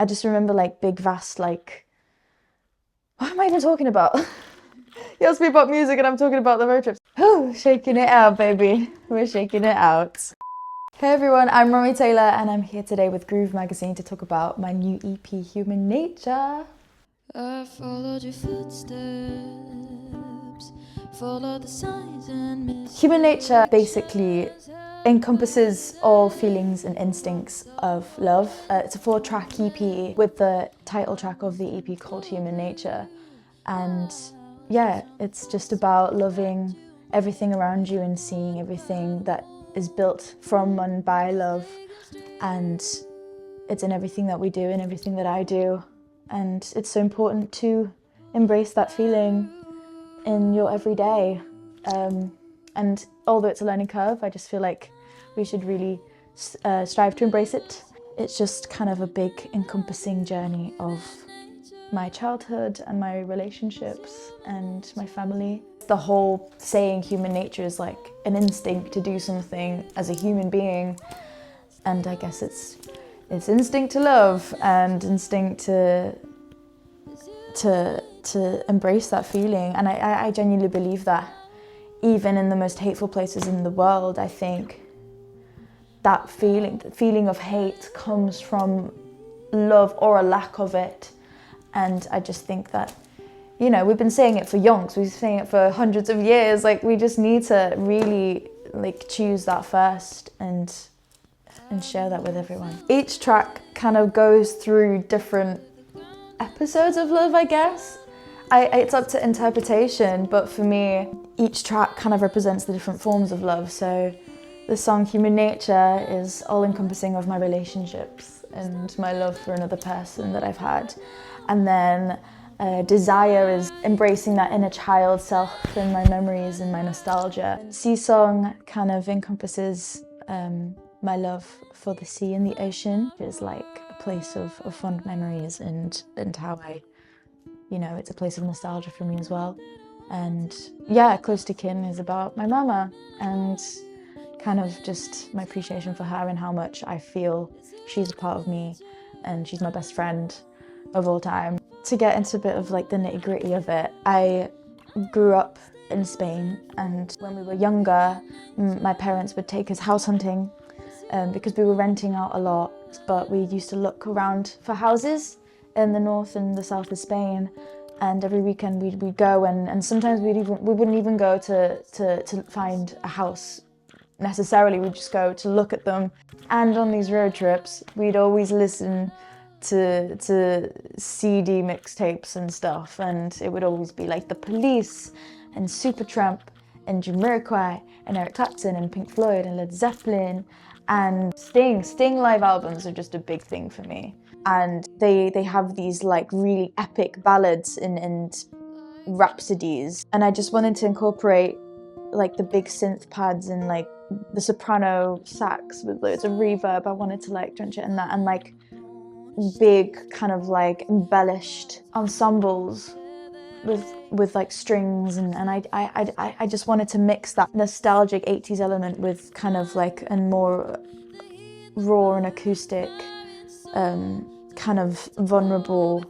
I just remember like big, vast, like, what am I even talking about? You asked me about music and I'm talking about the road trips. Whew, shaking it out, baby. We're shaking it out. Hey everyone, I'm Romy Taylor and I'm here today with Groove Magazine to talk about my new EP, Human Nature. I followed your footsteps, followed the signs and Human Nature basically encompasses all feelings and instincts of love. It's a 4-track EP with the title track of the EP called Human Nature. And yeah, it's just about loving everything around you and seeing everything that is built from and by love. And it's in everything that we do and everything that I do. And it's so important to embrace that feeling in your everyday. And although it's a learning curve, I just feel like we should really strive to embrace it. It's just kind of a big encompassing journey of my childhood and my relationships and my family. The whole saying human nature is like an instinct to do something as a human being. And I guess it's instinct to love and instinct to embrace that feeling. And I genuinely believe that even in the most hateful places in the world, I think that the feeling of hate comes from love or a lack of it. And I just think that, you know, we've been saying it for yonks, we've been saying it for hundreds of years, like we just need to really like choose that first and share that with everyone. Each track kind of goes through different episodes of love, I guess. It's up to interpretation, but for me, each track kind of represents the different forms of love. So the song Human Nature is all-encompassing of my relationships and my love for another person that I've had. And then Desire is embracing that inner child self and my memories and my nostalgia. Sea Song kind of encompasses my love for the sea and the ocean. It's like a place of fond memories and how it's a place of nostalgia for me as well. And yeah, Close to Kin is about my mama and kind of just my appreciation for her and how much I feel she's a part of me and she's my best friend of all time. To get into a bit of like the nitty-gritty of it, I grew up in Spain, and when we were younger, my parents would take us house hunting because we were renting out a lot, but we used to look around for houses in the north and the south of Spain, and every weekend we'd go and sometimes we wouldn't even go to find a house necessarily, we'd just go to look at them. And on these road trips, we'd always listen to CD mixtapes and stuff, and it would always be like The Police and Supertramp and Jamiroquai and Eric Clapton and Pink Floyd and Led Zeppelin and Sting. Sting live albums are just a big thing for me. And they have these like really epic ballads and rhapsodies. And I just wanted to incorporate like the big synth pads and like the soprano sax with loads of reverb. I wanted to like drench it in that, and like big kind of like embellished ensembles with like strings, and I just wanted to mix that nostalgic 80s element with kind of like a more raw and acoustic kind of vulnerable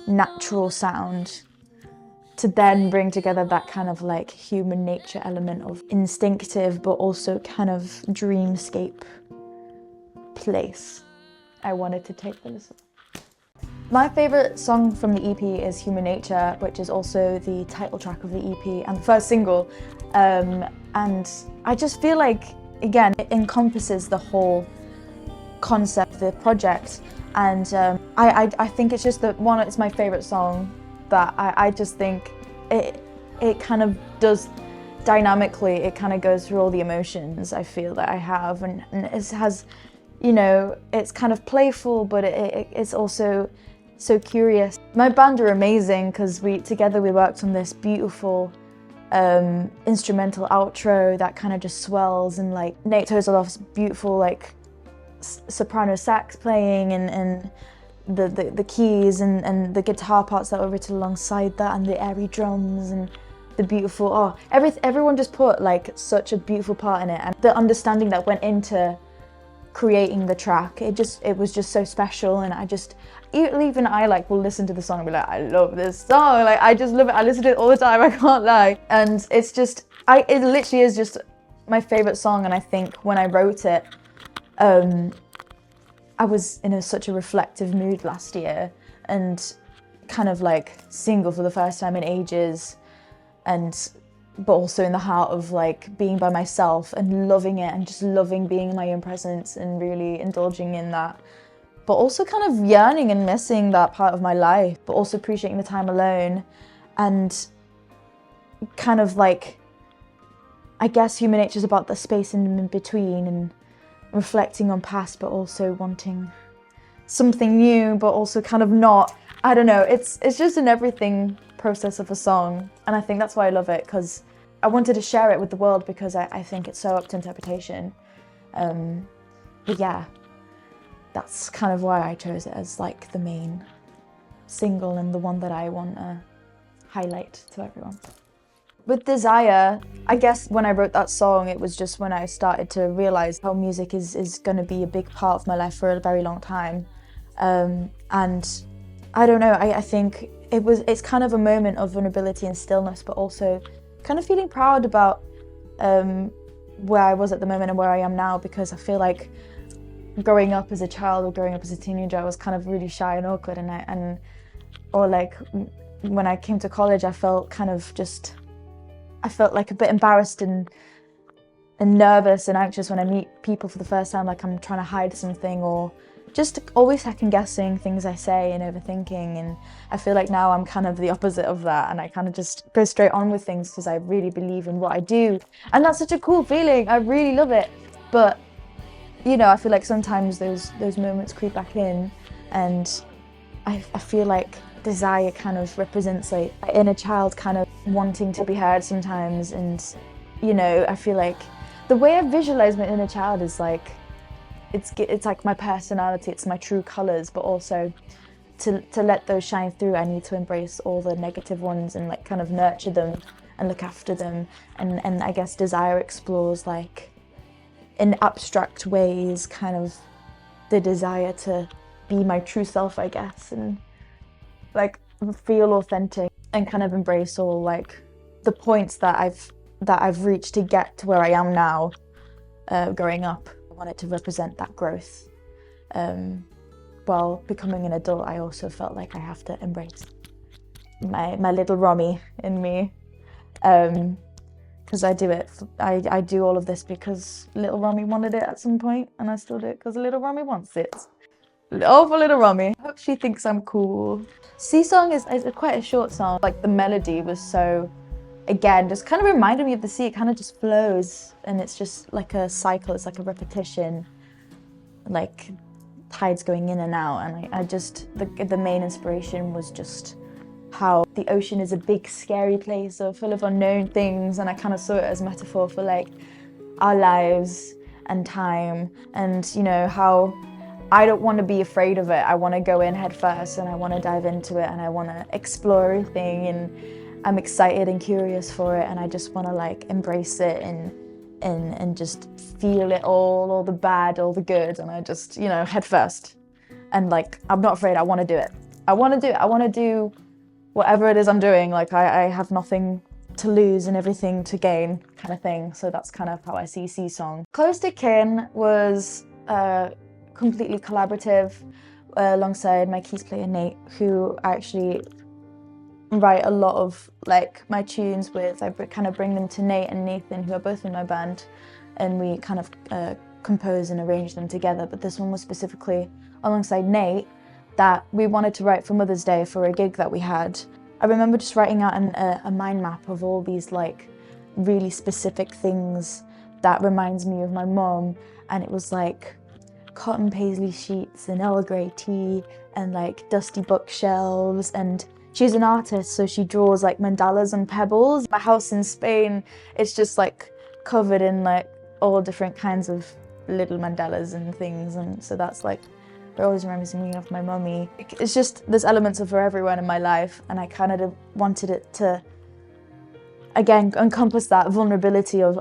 natural sound to then bring together that kind of like human nature element of instinctive but also kind of dreamscape place I wanted to take this. My favourite song from the EP is Human Nature, which is also the title track of the EP and the first single. And I just feel like, again, it encompasses the whole concept of the project. And I think it's just that one, it's my favourite song, that I just think it kind of does dynamically, it kind of goes through all the emotions I feel that I have, and it has, you know, it's kind of playful, but it's also so curious. My band are amazing because together we worked on this beautiful instrumental outro that kind of just swells, and like Nate Tozeloff's beautiful like soprano sax playing and the keys and the guitar parts that were written alongside that, and the airy drums and the beautiful, everyone just put like such a beautiful part in it, and the understanding that went into creating the track. It was just so special, and even I like will listen to the song and be like, I love this song, like I just love it. I listen to it all the time, I can't lie. And it's just, it literally is just my favorite song. And I think when I wrote it, I was in such a reflective mood last year, and kind of like single for the first time in ages, but also in the heart of like being by myself and loving it, and just loving being in my own presence and really indulging in that, but also kind of yearning and missing that part of my life, but also appreciating the time alone, and kind of like, I guess human nature is about the space in between, and reflecting on past, but also wanting something new, but also kind of not. I don't know, it's just an everything process of a song, and I think that's why I love it, because I wanted to share it with the world, because I think it's so up to interpretation. But yeah, that's kind of why I chose it as like the main single and the one that I want to highlight to everyone. With Desire, I guess when I wrote that song, it was just when I started to realize how music is going to be a big part of my life for a very long time. And I don't know, I think it's kind of a moment of vulnerability and stillness, but also kind of feeling proud about where I was at the moment and where I am now, because I feel like growing up as a child or growing up as a teenager, I was kind of really shy and awkward, or like when I came to college, I felt like a bit embarrassed and nervous and anxious when I meet people for the first time, like I'm trying to hide something, or just always second guessing things I say and overthinking. And I feel like now I'm kind of the opposite of that, and I kind of just go straight on with things because I really believe in what I do, and that's such a cool feeling. I really love it. But you know, I feel like sometimes those moments creep back in, and I feel like Desire kind of represents like my inner child kind of wanting to be heard sometimes. And you know, I feel like the way I visualize my inner child is like it's like my personality, it's my true colors, but also to let those shine through, I need to embrace all the negative ones and like kind of nurture them and look after them. And I guess Desire explores like in abstract ways kind of the desire to be my true self, I guess, and like feel authentic and kind of embrace all like the points that I've reached to get to where I am now. Growing up, I wanted to represent that growth. While becoming an adult, I also felt like I have to embrace my little Romy in me, because I do all of this because little Romy wanted it at some point, and I still do it because little Romy wants it. Oh, for little Romy. I hope she thinks I'm cool. Sea Song is quite a short song. Like the melody was so, again, just kind of reminded me of the sea. It kind of just flows, and it's just like a cycle. It's like a repetition, like tides going in and out. And I just, the main inspiration was just how the ocean is a big, scary place, so full of unknown things. And I kind of saw it as a metaphor for like our lives and time, and you know, how I don't want to be afraid of it. I want to go in head first, and I want to dive into it, and I want to explore everything, and I'm excited and curious for it, and I just want to like embrace it and just feel it all the bad, all the good, and I just, you know, head first. And like, I'm not afraid, I want to do it. I want to do it. I want to do whatever it is I'm doing. Like I have nothing to lose and everything to gain kind of thing. So that's kind of how I see Sea Song. Close to Kin was completely collaborative alongside my keys player Nate, who I actually write a lot of like my tunes with. I kind of bring them to Nate and Nathan, who are both in my band, and we kind of compose and arrange them together. But this one was specifically alongside Nate, that we wanted to write for Mother's Day for a gig that we had. I remember just writing out a mind map of all these like really specific things that reminds me of my mom, and it was like cotton paisley sheets and Earl Grey tea and like dusty bookshelves. And she's an artist, so she draws like mandalas and pebbles. My house in Spain, it's just like covered in like all different kinds of little mandalas and things, and so that's like, it always reminds me of my mummy. It's just, there's elements of her everywhere in my life, and I kind of wanted it to, again, encompass that vulnerability of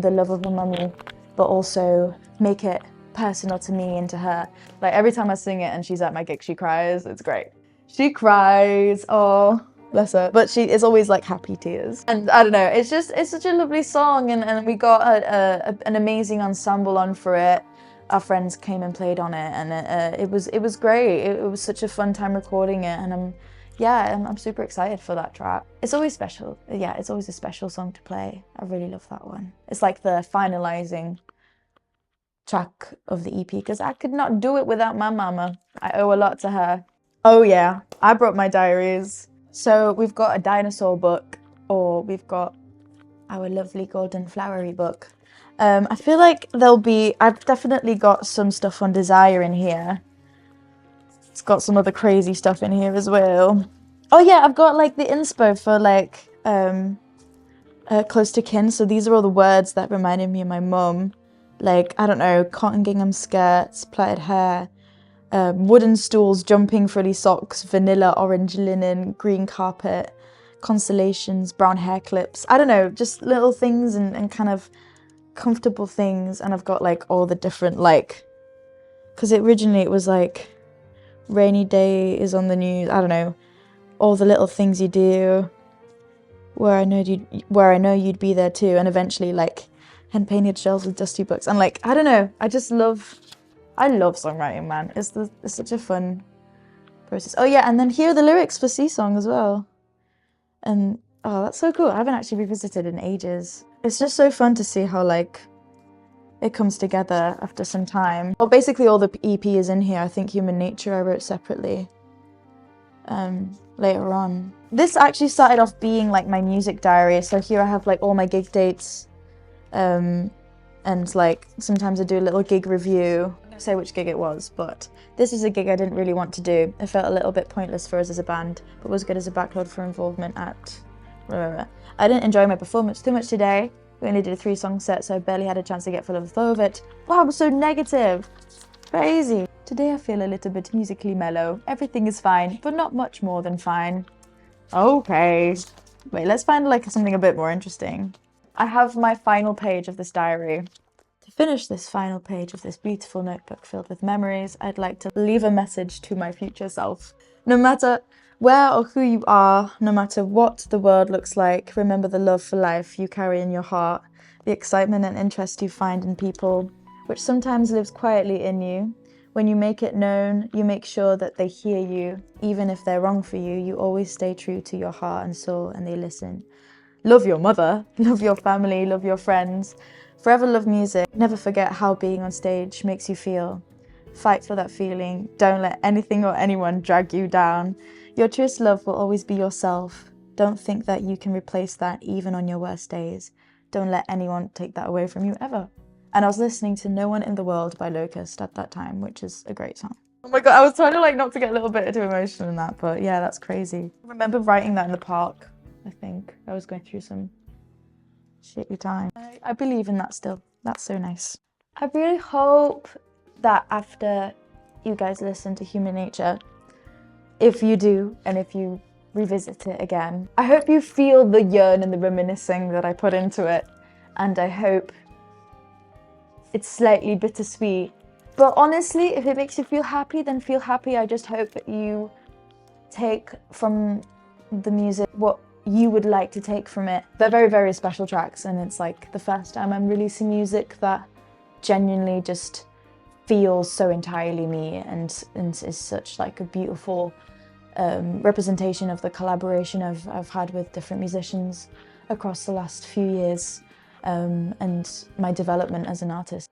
the love of my mummy, but also make it personal to me and to her. Like every time I sing it and she's at my gig, she cries. It's great. She cries. Oh, bless her. But she is always like happy tears. And I don't know, it's such a lovely song, and we got an amazing ensemble on for it. Our friends came and played on it, and it was great. It was such a fun time recording it, and I'm super excited for that track. It's always special. Yeah, it's always a special song to play. I really love that one. It's like the finalizing track of the EP, because I could not do it without my mama. I owe a lot to her. Oh yeah, I brought my diaries. So we've got a dinosaur book, or we've got our lovely golden flowery book. I feel like I've definitely got some stuff on Desire in here. It's got some other crazy stuff in here as well. Oh yeah, I've got like the inspo for like Close to Kin. So these are all the words that reminded me of my mum. Like, I don't know, cotton gingham skirts, plaited hair, wooden stools, jumping frilly socks, vanilla orange linen, green carpet, constellations, brown hair clips. I don't know, just little things and kind of comfortable things. And I've got like all the different, like, because originally it was like rainy day is on the news. I don't know, all the little things you do, where I know you'd be there too, and eventually like hand painted shelves with dusty books. And like, I don't know, I love songwriting, man. It's such a fun process. Oh yeah, and then here are the lyrics for Sea Song as well. And oh, that's so cool. I haven't actually revisited in ages. It's just so fun to see how like it comes together after some time. Well, basically all the EP is in here. I think Human Nature I wrote separately later on. This actually started off being like my music diary. So here I have like all my gig dates, and like sometimes I do a little gig review. I'm not gonna say which gig it was, but this is a gig I didn't really want to do. It felt a little bit pointless for us as a band, but was good as a backload for involvement at... I didn't enjoy my performance too much today. We only did a 3-song set, so I barely had a chance to get full of the flow of it. Wow, I'm so negative. Crazy. Today I feel a little bit musically mellow. Everything is fine, but not much more than fine. Okay. Wait, let's find like something a bit more interesting. I have my final page of this diary. To finish this final page of this beautiful notebook filled with memories, I'd like to leave a message to my future self. No matter where or who you are, no matter what the world looks like, remember the love for life you carry in your heart, the excitement and interest you find in people, which sometimes lives quietly in you. When you make it known, you make sure that they hear you. Even if they're wrong for you, you always stay true to your heart and soul, and they listen. Love your mother, love your family, love your friends. Forever love music. Never forget how being on stage makes you feel. Fight for that feeling. Don't let anything or anyone drag you down. Your truest love will always be yourself. Don't think that you can replace that even on your worst days. Don't let anyone take that away from you ever. And I was listening to No One in the World by Locust at that time, which is a great song. Oh my god, I was trying to like not to get a little bit too emotional in that, but yeah, that's crazy. I remember writing that in the park, I think. I was going through some shitty time. I believe in that still. That's so nice. I really hope that after you guys listen to Human Nature, if you do, and if you revisit it again, I hope you feel the yearn and the reminiscing that I put into it. And I hope it's slightly bittersweet. But honestly, if it makes you feel happy, then feel happy. I just hope that you take from the music what you would like to take from it. They're very, very special tracks, and it's like the first time I'm releasing music that genuinely just feels so entirely me, and is such like a beautiful representation of the collaboration I've had with different musicians across the last few years, and my development as an artist.